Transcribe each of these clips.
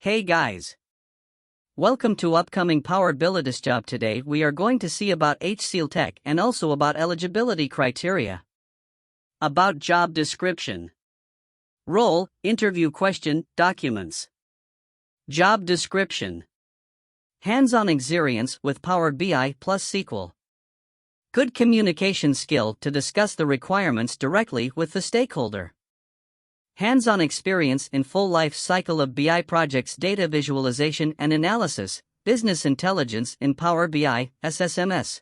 Hey guys! Welcome to upcoming Power HCL Job. Today we are going to see about HCLTECH and also about eligibility criteria. About job description. Role, interview question, documents. Job description. Hands-on experience with Power BI plus SQL. Good communication skill to discuss the requirements directly with the stakeholder. Hands-on experience in full life cycle of BI projects, data visualization and analysis, business intelligence in Power BI, SSMS.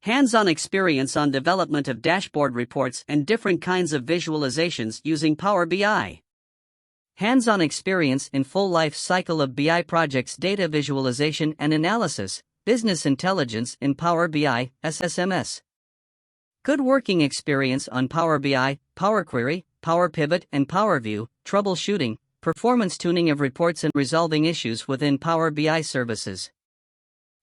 Hands-on experience on development of dashboard reports and different kinds of visualizations using Power BI. Hands-on experience in full life cycle of BI projects, data visualization and analysis, business intelligence in Power BI, SSMS. Good working experience on Power BI, Power Query, Power Pivot and Power View, troubleshooting, performance tuning of reports and resolving issues within Power BI services.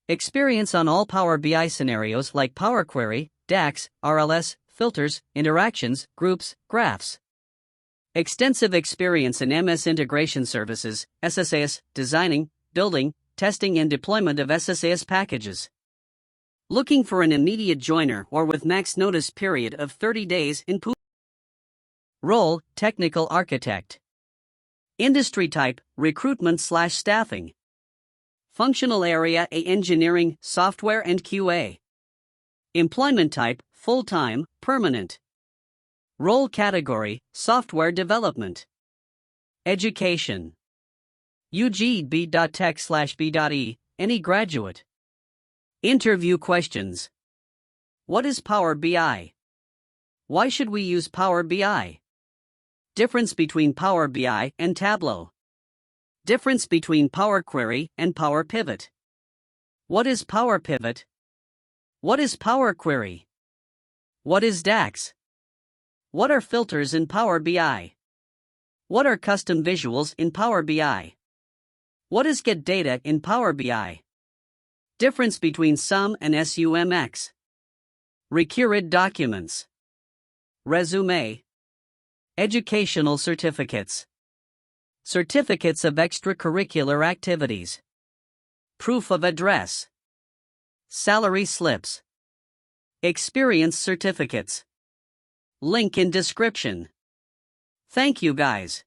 Experience on all Power BI scenarios like Power Query, DAX, RLS, filters, interactions, groups, graphs. Extensive experience in MS integration services, SSAS, designing, building, testing and deployment of SSAS packages. Looking for an immediate joiner or with max notice period of 30 days in PO. Role, technical architect. Industry type, recruitment/staffing. Functional area, engineering, software and QA. Employment type, full-time, permanent. Role category, software development. Education. UGB.tech/B.E, any graduate. Interview questions. What is Power BI? Why should we use Power BI? Difference between Power BI and Tableau. Difference between Power Query and Power Pivot. What is Power Pivot? What is Power Query? What is DAX? What are filters in Power BI? What are custom visuals in Power BI? What is get data in Power BI? Difference between SUM and SUMX. Recurred documents. Resume. Educational certificates. Certificates of extracurricular activities. Proof of address. Salary slips. Experience certificates. Link in description. Thank you guys.